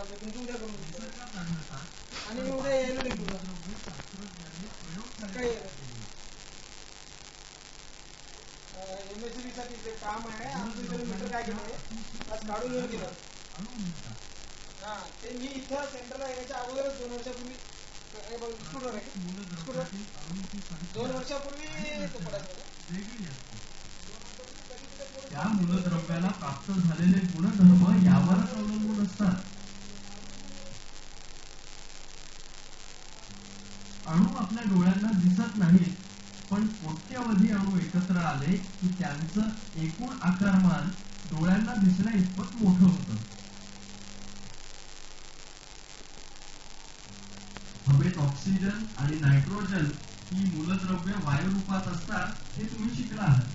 उद्या करून आणि मी उद्या यायला नाही सकाळी MSCB साठी जे काम आहे आमचं इथे मीटर काय केलं आज काढून घेऊन गेलं हा ते मी इथं सेंटरला यायच्या अगोदरच 2 वर्षापूर्वी स्कूटर आहे स्कूटर 2 वर्षापूर्वी तो पडायचा त्या मूलद्रव्याला प्राप्त झालेले गुणधर्म यावरच अवलंबून असतात. अणू आपल्या डोळ्यांना दिसत नाहीत, पण कोट्यवधी अणू एकत्र आले की त्यांचं एकूण आकारमान डोळ्यांना दिसण्या इतपत मोठं होतं. हवेत ऑक्सिजन आणि नायट्रोजन ही मूलद्रव्य वायुरूपात असतात हे तुम्ही शिकला आहात.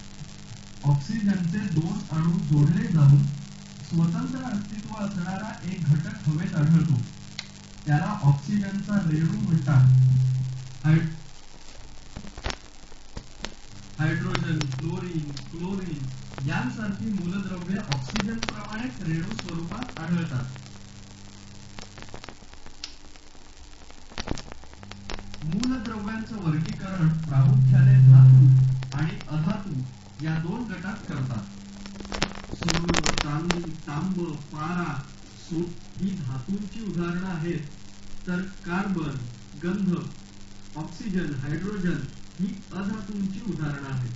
ऑक्सिजनचे 2 अणू जोडले जाऊन स्वतंत्र अस्तित्व असणारा एक घटक हवेत आढळतो. त्याला ऑक्सिजनचा रेणू म्हणतात. हायड्रोजन, फ्लोरीन, क्लोरीन यांसारखी मूलद्रव्ये ऑक्सिजन प्रमाणेच रेणू स्वरूपात आढळतात. मूलद्रव्यांचं वर्गीकरण प्रामुख्याने धातू आणि अधातू या 2 गटात करतात. सोनं, चांदी, तांब, पारा, सूत ही धातूंची उदाहरणं आहेत, तर कार्बन, गंध, ऑक्सिजन, हायड्रोजन ही अधातूंची उदाहरणं आहेत.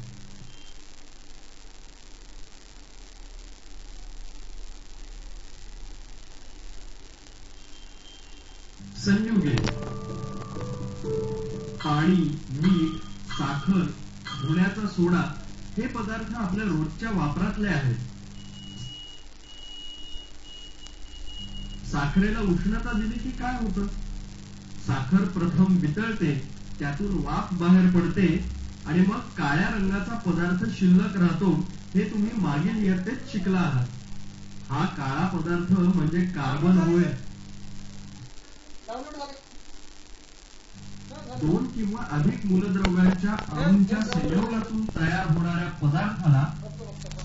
संयुगे पाणी, मीठ, साखर, धुण्याचा सोडा हे पदार्थ आपल्या रोजच्या वापरातले आहेत. साखरेला उष्णता दिली की काय होतं? साखर प्रथम वितळते, त्यातून वाफ बाहेर पडते आणि मग काळ्या रंगाचा पदार्थ शिल्लक राहतो. हे तुम्ही मागील इयत्तेत शिकला आहात. हा काळा पदार्थ म्हणजे कार्बन होय. 2 किंवा अधिक मूलद्रव्यांच्या अणूंच्या संयोगातून तयार होणाऱ्या पदार्थाला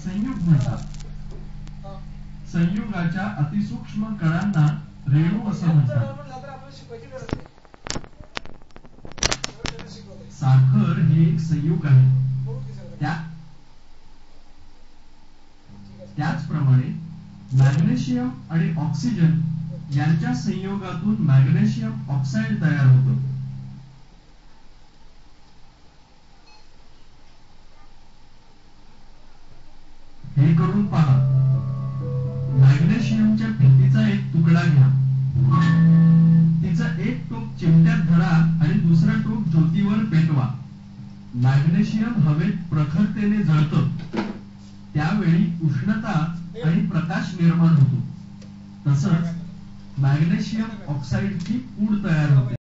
संयुग म्हणतात. संयुगाच्या अतिसूक्ष्म कणांना रेणू असं म्हणतात. साखर हे एक संयुग आहे. त्याचप्रमाणे मॅग्नेशियम आणि ऑक्सिजन यांच्या संयोगातून मॅग्नेशियम ऑक्साईड तयार होतं. हे करून पहा. मॅग्नेशियमच्या भिंतीचा एक तुकडा घ्या. तिचं एक टोक चिमट्यात धरा आणि दुसरं टोक ज्योतीवर पेटवा. मॅग्नेशियम हवेत प्रखरतेने जळतं. त्यावेळी उष्णता आणि प्रकाश निर्माण होतो. तसंच मॅग्नेशियम ऑक्साईडची पूड तयार होते.